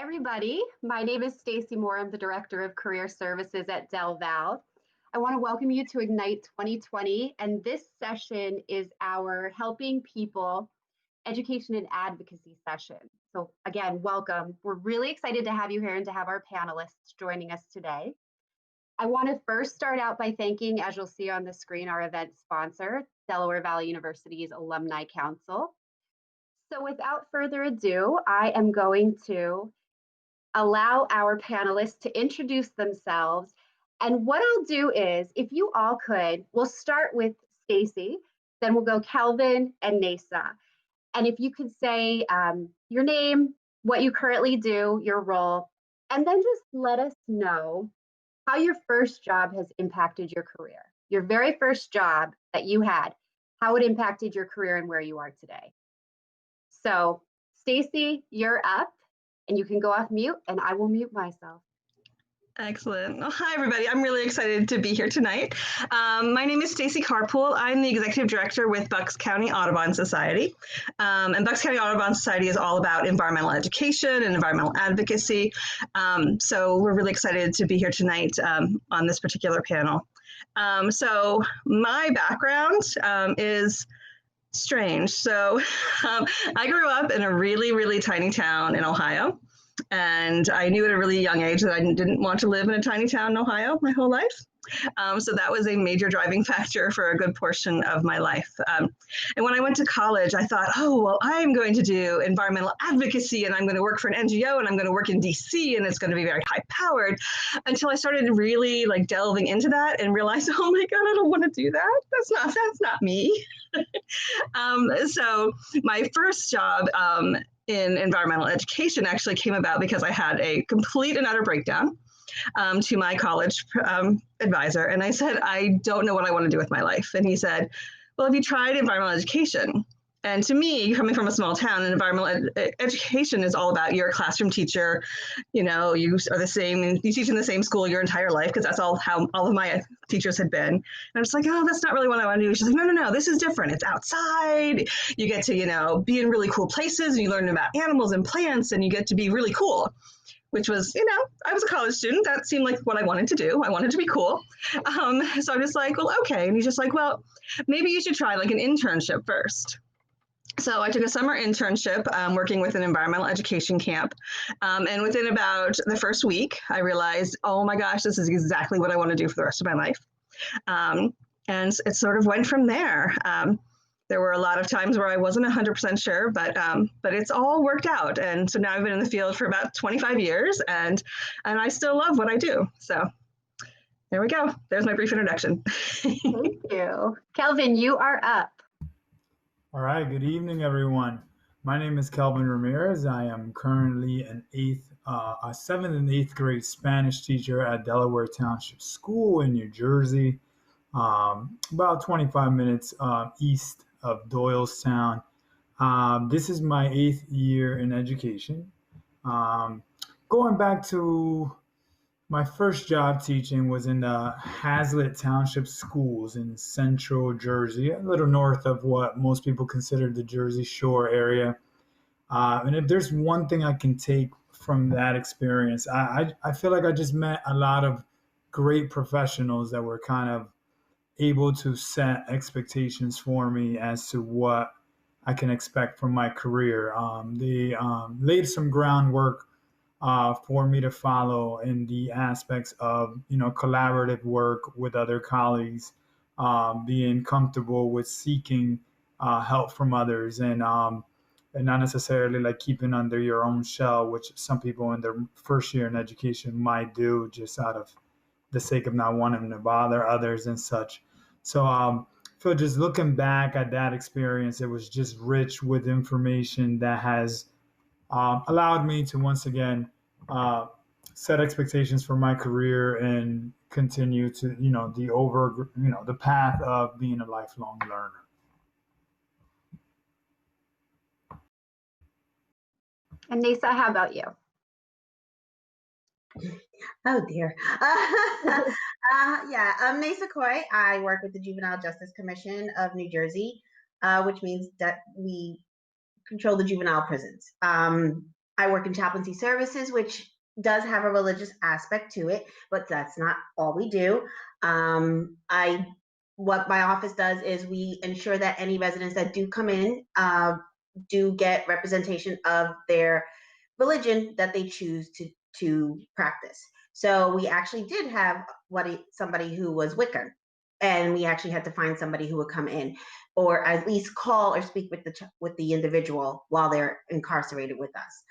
everybody. My name is Stacy Moore. I'm the Director of Career Services at Delval. I want to welcome you to Ignite 2020, and this session is our Helping People Education and Advocacy session. So again, welcome. We're really excited to have you here and to have our panelists joining us today. I want to first start out by thanking, as you'll see on the screen, our event sponsor, Delaware Valley University's Alumni Council. So without further ado, I am going to allow our panelists to introduce themselves. And what I'll do is, if you all could, we'll start with Stacy, then we'll go Kelvyn and Neysa. And if you could say your name, what you currently do, your role, and then just let us know how your first job has impacted your career. Your very first job that you had, how it impacted your career and where you are today. So Stacy, you're up. And you can go off mute and I will mute myself. Excellent. Well, hi, everybody. I'm really excited to be here tonight. My name is Stacy Carr-Poole. I'm the Executive Director with Bucks County Audubon Society. And Bucks County Audubon Society is all about environmental education and environmental advocacy. So we're really excited to be here tonight on this particular panel. So my background is strange. So I grew up in a really, really tiny town in Ohio. And I knew at a really young age that I didn't want to live in a tiny town in Ohio my whole life. So that was a major driving factor for a good portion of my life. And when I went to college, I thought, oh, well, I'm going to do environmental advocacy and I'm going to work for an NGO and I'm going to work in DC and it's going to be very high powered, until I started really delving into that and realized, oh my God, I don't want to do that. That's not me. So my first job in environmental education actually came about because I had a complete and utter breakdown to my college advisor. And I said, I don't know what I want to do with my life. And he said, well, have you tried environmental education? And to me, coming from a small town, environmental education is all about, you're a classroom teacher, you are the same, you teach in the same school your entire life, because that's all how all of my teachers had been. And I was like, oh, that's not really what I want to do. She's like, no, this is different. It's outside. You get to, be in really cool places and you learn about animals and plants and you get to be really cool. Which was, I was a college student. That seemed like what I wanted to do. I wanted to be cool. So I'm just like, well, okay. And he's just like, well, maybe you should try an internship first. So I took a summer internship working with an environmental education camp. And within about the first week, I realized, oh my gosh, this is exactly what I want to do for the rest of my life. And it sort of went from there. There were a lot of times where I wasn't 100% sure, but it's all worked out. And so now I've been in the field for about 25 years and I still love what I do. So there we go. There's my brief introduction. Thank you. Kelvyn, you are up. All right, good evening, everyone. My name is Kelvyn Ramirez. I am currently a 7th and 8th grade Spanish teacher at Delaware Township School in New Jersey, about 25 minutes east of Doylestown. This is my 8th year in education. Going back to my first job teaching was in the Hazlitt Township schools in central Jersey, a little north of what most people consider the Jersey Shore area. And if there's one thing I can take from that experience, I feel like I just met a lot of great professionals that were kind of able to set expectations for me as to what I can expect from my career. They laid some groundwork for me to follow in the aspects of, collaborative work with other colleagues, being comfortable with seeking help from others and not necessarily keeping under your own shell, which some people in their first year in education might do just out of the sake of not wanting to bother others and such. So so just looking back at that experience, it was just rich with information that has allowed me to once again set expectations for my career and continue to, the path of being a lifelong learner. And Neysa, how about you? Oh dear. I'm Neysa Coy. I work with the Juvenile Justice Commission of New Jersey, which means that we control the juvenile prisons. I work in chaplaincy services, which does have a religious aspect to it, but that's not all we do. What my office does is we ensure that any residents that do come in do get representation of their religion that they choose to practice. So we actually did have somebody who was Wiccan, and we actually had to find somebody who would come in, or at least call or speak with the individual while they're incarcerated with us.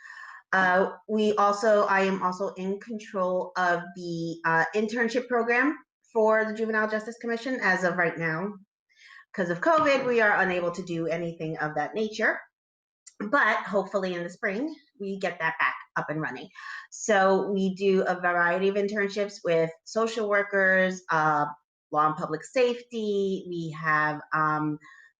I am also in control of the internship program for the Juvenile Justice Commission as of right now. Because of COVID, we are unable to do anything of that nature. But hopefully in the spring, we get that back up and running. So we do a variety of internships with social workers, law and public safety. We have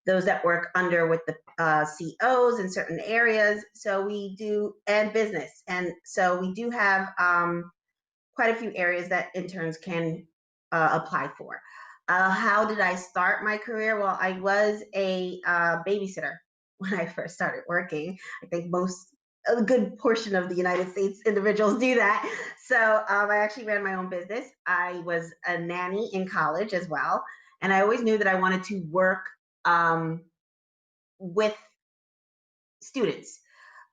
those that work under with the COs in certain areas. So we do, and business. And so we do have quite a few areas that interns can apply for. How did I start my career? Well, I was a babysitter when I first started working. I think a good portion of the United States individuals do that. So I actually ran my own business. I was a nanny in college as well. And I always knew that I wanted to work with students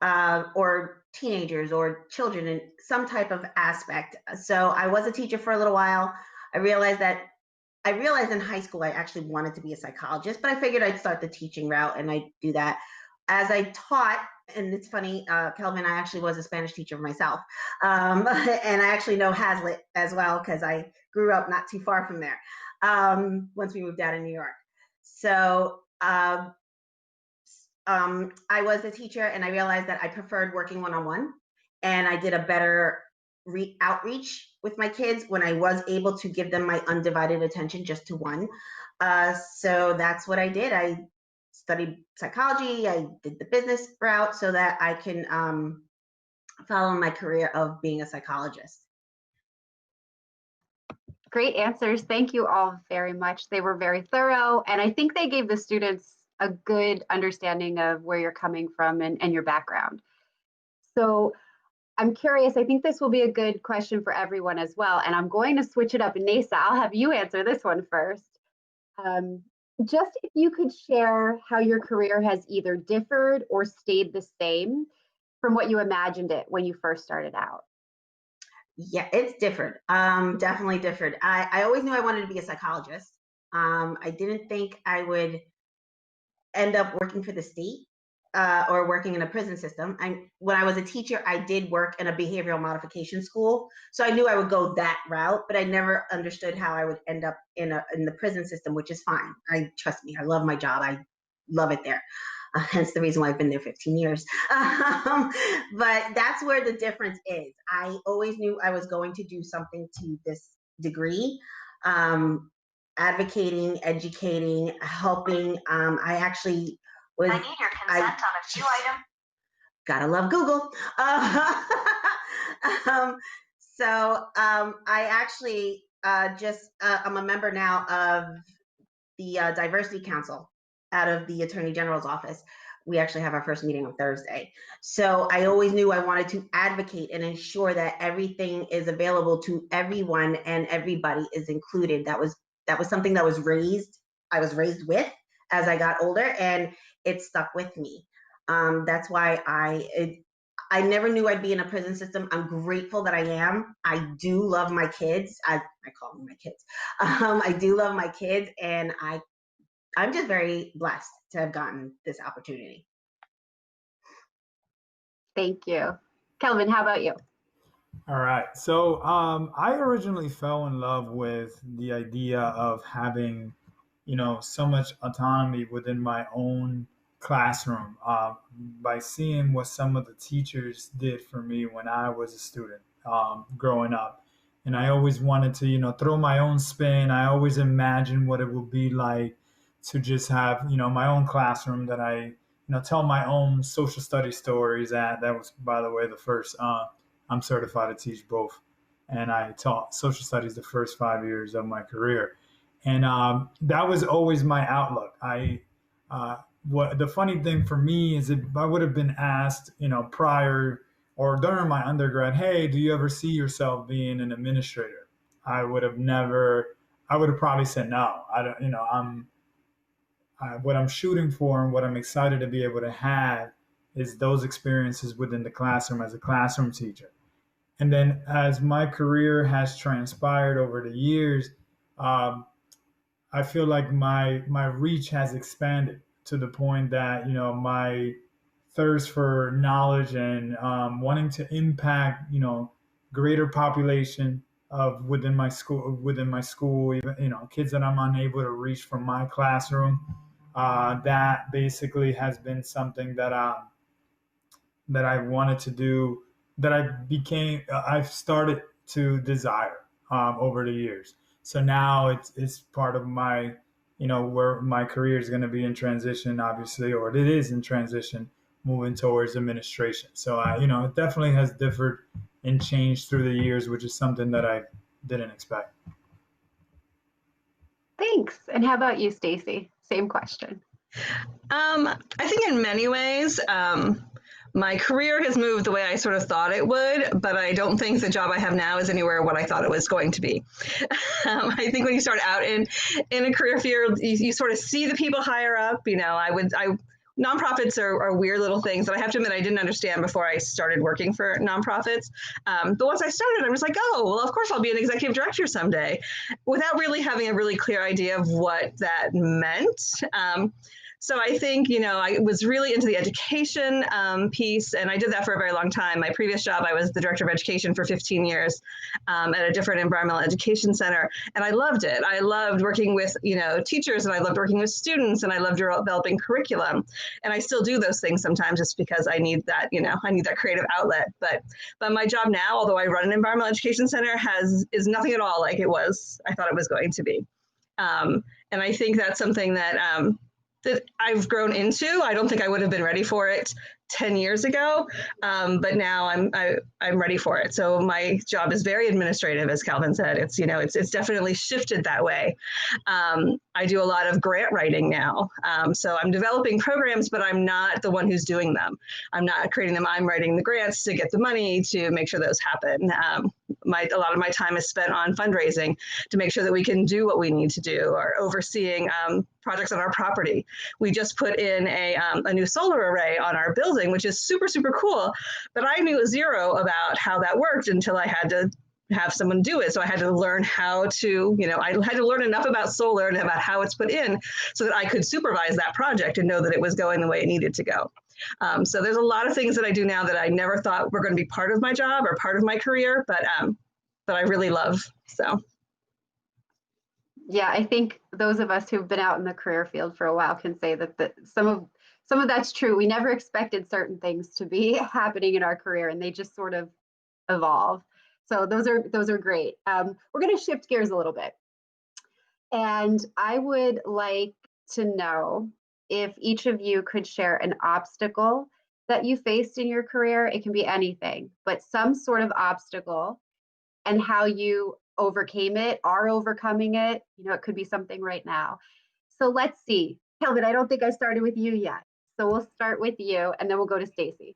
or teenagers or children in some type of aspect. So I was a teacher for a little while. I realized in high school I actually wanted to be a psychologist, but I figured I'd start the teaching route and I'd do that. As I taught, and it's funny, Kelvyn, I actually was a Spanish teacher myself. And I actually know Hazlitt as well because I grew up not too far from there once we moved out of New York. So I was a teacher and I realized that I preferred working one-on-one, and I did a better outreach with my kids when I was able to give them my undivided attention just to one. So that's what I did. I studied psychology. I did the business route so that I can follow my career of being a psychologist. Great answers. Thank you all very much. They were very thorough, and I think they gave the students a good understanding of where you're coming from and your background. So I'm curious, I think this will be a good question for everyone as well, and I'm going to switch it up. Neysa, I'll have you answer this one first. Just if you could share how your career has either differed or stayed the same from what you imagined it when you first started out. Yeah, it's different. Definitely different. I always knew I wanted to be a psychologist. I didn't think I would end up working for the state or working in a prison system. When I was a teacher, I did work in a behavioral modification school. So I knew I would go that route, but I never understood how I would end up in the prison system, which is fine. Trust me, I love my job. I love it there. Hence the reason why I've been there 15 years. But that's where the difference is. I always knew I was going to do something to this degree. Advocating, educating, helping. I actually was. I need your consent on a few items. Gotta love Google. I actually I'm a member now of the Diversity Council out of the Attorney General's office. We actually have our first meeting on Thursday. So I always knew I wanted to advocate and ensure that everything is available to everyone and everybody is included. That was something that I was raised with as I got older, and it stuck with me. That's why I never knew I'd be in a prison system. I'm grateful that I am. I do love my kids. I call them my kids. I do love my kids, and I'm just very blessed to have gotten this opportunity. Thank you. Kelvyn, how about you? All right. So I originally fell in love with the idea of having, so much autonomy within my own classroom by seeing what some of the teachers did for me when I was a student growing up. And I always wanted to, throw my own spin. I always imagined what it would be like to just have, my own classroom that I, tell my own social studies stories at. That was, by the way, the first. I'm certified to teach both, and I taught social studies the first 5 years of my career, and that was always my outlook. What the funny thing for me is, if I would have been asked, prior or during my undergrad, hey, do you ever see yourself being an administrator? I would have never, I would have probably said no. I don't, what I'm shooting for and what I'm excited to be able to have is those experiences within the classroom as a classroom teacher. And then as my career has transpired over the years, um, I feel like my reach has expanded to the point that my thirst for knowledge and wanting to impact greater population of within my school, even kids that I'm unable to reach from my classroom. That basically has been something that I wanted to do, that I've started to desire over the years. So now it's part of my, where my career is going to be in transition, obviously, or it is in transition, moving towards administration. So it definitely has differed and changed through the years, which is something that I didn't expect. Thanks. And how about you, Stacy? Same question. I think in many ways, my career has moved the way I sort of thought it would, but I don't think the job I have now is anywhere what I thought it was going to be. I think when you start out in a career field, you sort of see the people higher up. Nonprofits are weird little things that I have to admit I didn't understand before I started working for nonprofits. But once I started, I was like, oh, well, of course I'll be an executive director someday, without really having a really clear idea of what that meant. So I think, I was really into the education piece, and I did that for a very long time. My previous job, I was the director of education for 15 years at a different environmental education center, and I loved it. I loved working with, teachers, and I loved working with students, and I loved developing curriculum. And I still do those things sometimes just because I need that, I need that creative outlet. But my job now, although I run an environmental education center, is nothing at all like I thought it was going to be. And I think that's something that I've grown into. I don't think I would have been ready for it 10 years ago, but now I'm ready for it. So my job is very administrative, as Kelvyn said. It's definitely shifted that way. I do a lot of grant writing now. So I'm developing programs, but I'm not the one who's doing them. I'm not creating them. I'm writing the grants to get the money to make sure those happen. A lot of my time is spent on fundraising to make sure that we can do what we need to do, or overseeing projects on our property. We just put in a new solar array on our building, which is super, super cool. But I knew zero about how that worked until I had to have someone do it. So I had to learn how to, I had to learn enough about solar and about how it's put in so that I could supervise that project and know that it was going the way it needed to go. So there's a lot of things that I do now that I never thought were going to be part of my job or part of my career, but I really love. So. Yeah, I think those of us who've been out in the career field for a while can say that some of that's true. We never expected certain things to be happening in our career, and they just sort of evolve. So those are great. We're going to shift gears a little bit, and I would like to know if each of you could share an obstacle that you faced in your career. It can be anything, but some sort of obstacle, and how you overcame it, are overcoming it. It could be something right now. So let's see. Kelvyn, I don't think I started with you yet. So we'll start with you, and then we'll go to Stacy.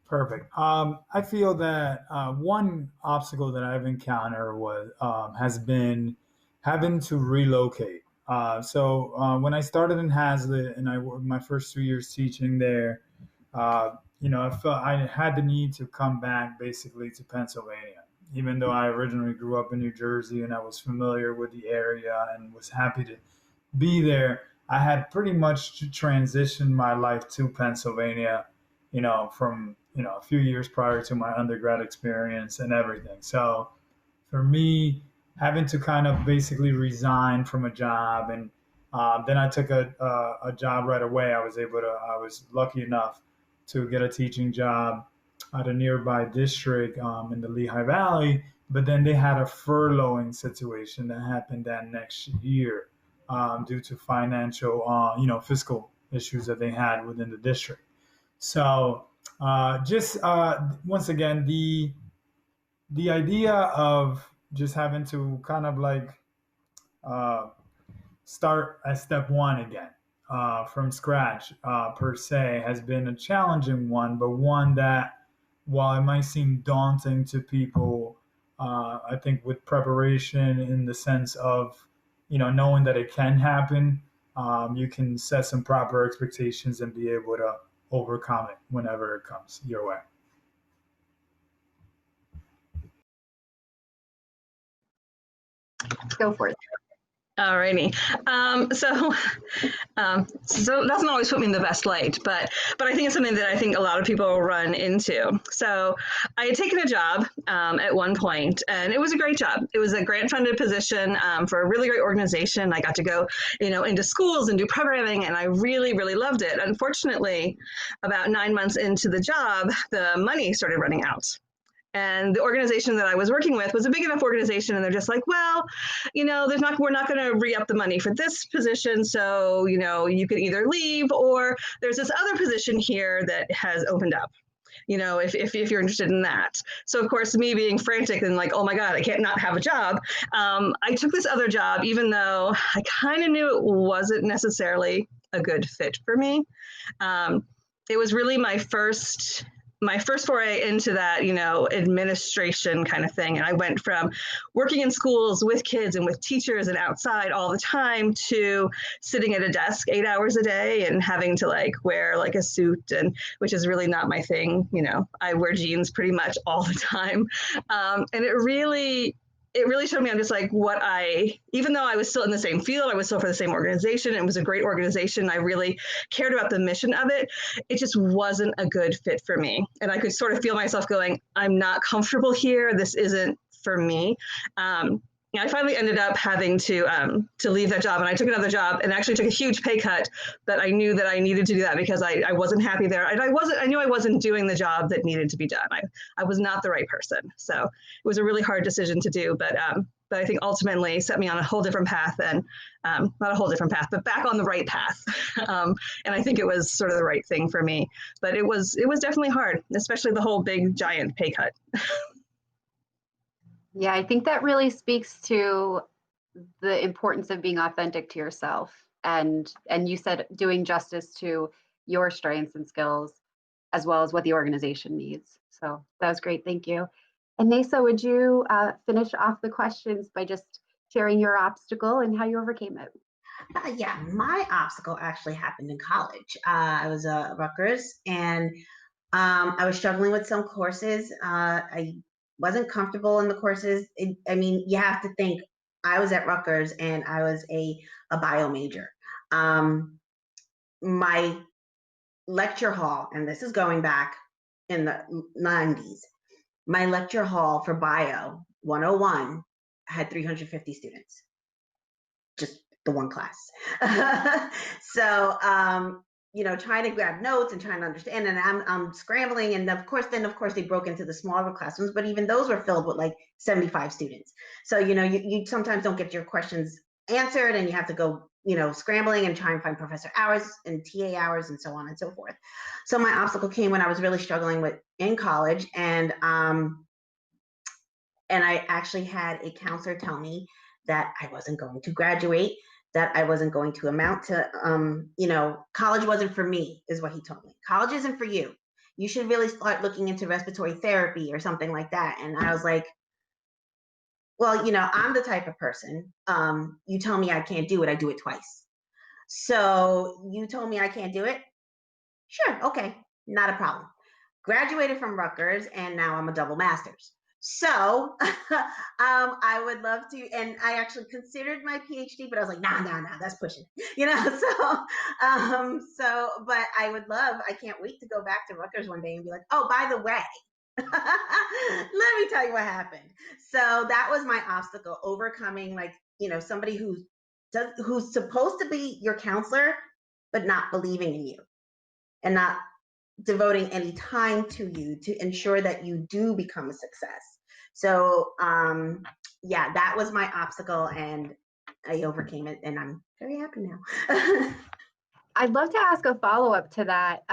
Perfect. I feel that one obstacle that I've encountered has been having to relocate. So when I started in Hazlitt and my first 2 years teaching there, I felt I had the need to come back basically to Pennsylvania, even though I originally grew up in New Jersey and I was familiar with the area and was happy to be there. I had pretty much transitioned my life to Pennsylvania, from, a few years prior to my undergrad experience and everything. So for me, having to kind of basically resign from a job, and then I took a job right away. I was lucky enough to get a teaching job at a nearby district in the Lehigh Valley, but then they had a furloughing situation that happened that next year due to financial, fiscal issues that they had within the district. So just once again, the idea of just having to kind of like start at step one again from scratch per se has been a challenging one, but one that while it might seem daunting to people, I think with preparation in the sense of, knowing that it can happen, you can set some proper expectations and be able to overcome it whenever it comes your way. Go for it. Alrighty. So it doesn't always put me in the best light, but I think it's something that I think a lot of people run into. So I had taken a job at one point, and it was a great job. It was a grant-funded position for a really great organization. I got to go, into schools and do programming, and I really, really loved it. Unfortunately, about 9 months into the job, the money started running out. And the organization that I was working with was a big enough organization, and they're just like, well, we're not going to re-up the money for this position, so you can either leave, or there's this other position here that has opened up, if you're interested in that. So of course, me being frantic and like, oh my God, I can't not have a job. I took this other job, even though I kind of knew it wasn't necessarily a good fit for me. It was really my first foray into that, administration kind of thing. And I went from working in schools with kids and with teachers and outside all the time to sitting at a desk 8 hours a day and having to wear a suit, and which is really not my thing. I wear jeans pretty much all the time. And it really showed me, I'm just even though I was still in the same field, I was still for the same organization. It was a great organization. I really cared about the mission of it. It just wasn't a good fit for me. And I could sort of feel myself going, I'm not comfortable here. This isn't for me. I finally ended up having to leave that job, and I took another job and actually took a huge pay cut, but I knew that I needed to do that because I wasn't happy there. And I knew I wasn't doing the job that needed to be done. I was not the right person. So it was a really hard decision to do, but I think ultimately set me on a whole different path, and not a whole different path, but back on the right path. And I think it was sort of the right thing for me, but it was definitely hard, especially the whole big giant pay cut. Yeah, I think that really speaks to the importance of being authentic to yourself, and you said doing justice to your strengths and skills as well as what the organization needs. So that was great. Thank you. And Neysa, would you finish off the questions by just sharing your obstacle and how you overcame it? Yeah, my obstacle actually happened in college. I was at Rutgers, and I was struggling with some courses. I wasn't comfortable in the courses. You have to think, I was at Rutgers and I was a bio major. My lecture hall, and this is going back in the 90s, my lecture hall for bio 101 had 350 students, just the one class. So, trying to grab notes and trying to understand, and I'm scrambling, and of course they broke into the smaller classrooms, but even those were filled with 75 students. So, you sometimes don't get your questions answered, and you have to go, scrambling and try and find professor hours and TA hours and so on and so forth. So my obstacle came when I was really struggling in college, and I actually had a counselor tell me that I wasn't going to graduate, that I wasn't going to amount to, college wasn't for me, is what he told me. College isn't for you. You should really start looking into respiratory therapy or something like that. And I was like, well, I'm the type of person, you tell me I can't do it, I do it twice. So you told me I can't do it? Sure, okay, not a problem. Graduated from Rutgers, and now I'm a double master's. So I would love to, and I actually considered my PhD, but I was like, nah, that's pushing it, so, but I can't wait to go back to Rutgers one day and be like, oh, by the way, let me tell you what happened. So that was my obstacle, overcoming somebody who's supposed to be your counselor, but not believing in you and not devoting any time to you to ensure that you do become a success. So yeah, that was my obstacle, and I overcame it, and I'm very happy now. I'd love to ask a follow-up to that.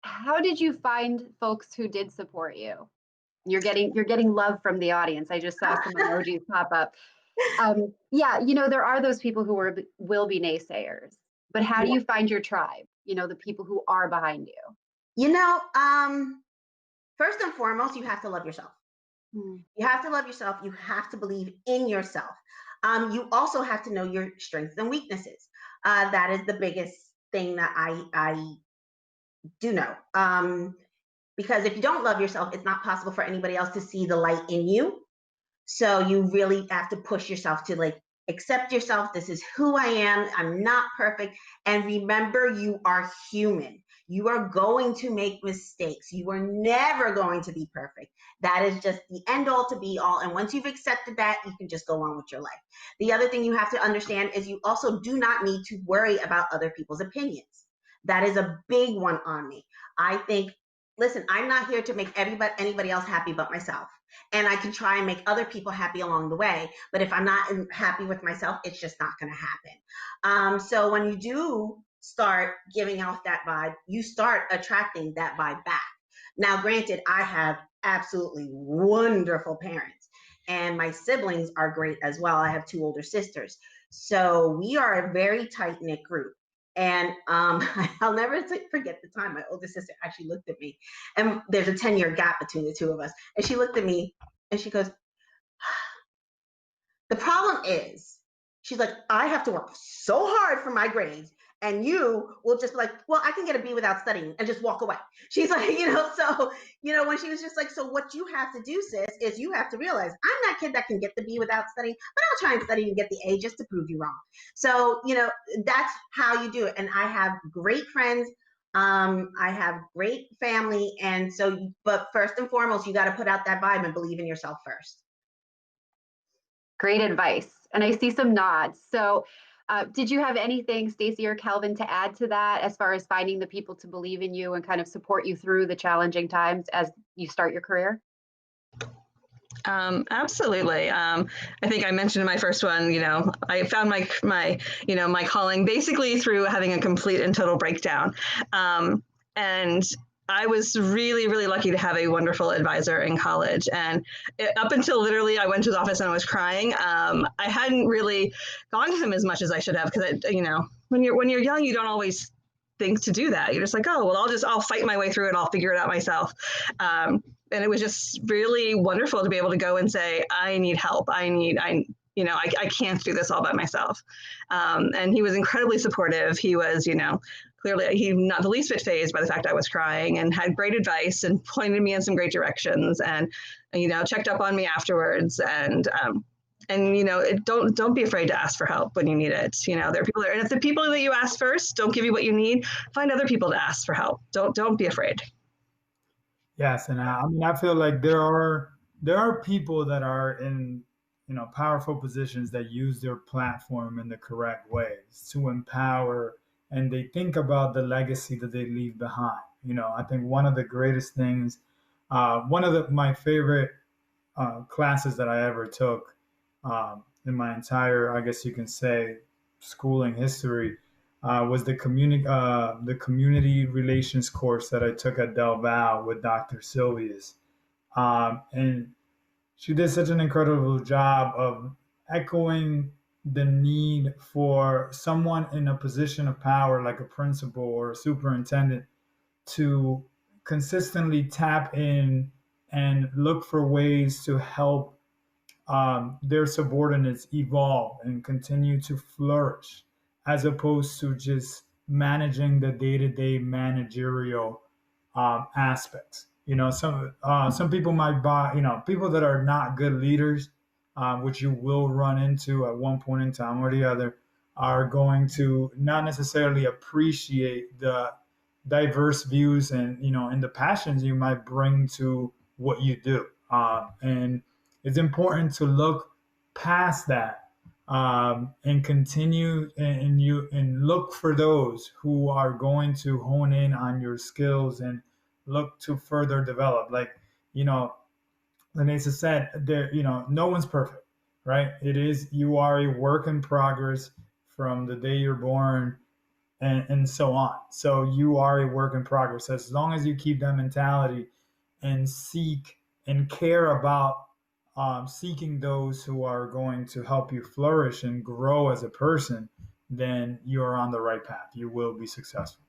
How did you find folks who did support you? You're getting love from the audience. I just saw some emojis pop up. Yeah, there are those people who will be naysayers, but how do you find your tribe? The people who are behind you. First and foremost, you have to love yourself. You have to love yourself. You have to believe in yourself. You also have to know your strengths and weaknesses. That is the biggest thing that I do know. Because if you don't love yourself, it's not possible for anybody else to see the light in you. So you really have to push yourself to like accept yourself. This is who I am. I'm not perfect. And remember, you are human. You are going to make mistakes. You are never going to be perfect. That is just the end all to be all. And once you've accepted that, you can just go on with your life. The other thing you have to understand is you also do not need to worry about other people's opinions. That is a big one on me. I think, listen, I'm not here to make anybody else happy but myself. And I can try and make other people happy along the way. But if I'm not happy with myself, it's just not going to happen. So when you do start giving off that vibe, you start attracting that vibe back. Now, granted, I have absolutely wonderful parents, and my siblings are great as well. I have 2 older sisters. So we are a very tight-knit group. And I'll never forget the time my older sister actually looked at me, and there's a 10-year gap between the 2 of us. And she looked at me and she goes, the problem is, she's like, I have to work so hard for my grades, and you will just be like, well, I can get a B without studying, and just walk away. She's like, so, when she was just like, so what you have to do, sis, is you have to realize I'm that kid that can get the B without studying, but I'll try and study and get the A just to prove you wrong. So, that's how you do it. And I have great friends. I have great family. And so, but first and foremost, you got to put out that vibe and believe in yourself first. Great advice. And I see some nods. So did you have anything, Stacy or Kelvyn, to add to that as far as finding the people to believe in you and kind of support you through the challenging times as you start your career? Absolutely. I think I mentioned in my first one, I found my calling basically through having a complete and total breakdown. And I was really, really lucky to have a wonderful advisor in college. And up until literally I went to his office and I was crying, I hadn't really gone to him as much as I should have, because, when you're young, you don't always think to do that. You're just like, oh, well, I'll fight my way through it. I'll figure it out myself. And it was just really wonderful to be able to go and say, I need help. I can't do this all by myself. And he was incredibly supportive. He was, clearly he not the least bit fazed by the fact I was crying, and had great advice and pointed me in some great directions, and, checked up on me afterwards. And don't be afraid to ask for help when you need it. There are people there, and if the people that you ask first don't give you what you need, find other people to ask for help. Don't be afraid. Yes, and I feel like there are people that are in powerful positions that use their platform in the correct ways to empower, and they think about the legacy that they leave behind. I think one of the greatest things, my favorite classes that I ever took in my entire, I guess you can say, schooling history, was the community relations course that I took at Del Val with Dr. Sylvius. And she did such an incredible job of echoing the need for someone in a position of power, like a principal or a superintendent, to consistently tap in and look for ways to help their subordinates evolve and continue to flourish, as opposed to just managing the day-to-day managerial aspects. Some people might buy, people that are not good leaders, which you will run into at one point in time or the other, are going to not necessarily appreciate the diverse views and the passions you might bring to what you do. And it's important to look past that, and continue and look for those who are going to hone in on your skills and look to further develop. Like, Neysa said, there, no one's perfect, right? You are a work in progress from the day you're born and so on. So you are a work in progress. As long as you keep that mentality and seek and care about seeking those who are going to help you flourish and grow as a person, then you're on the right path. You will be successful.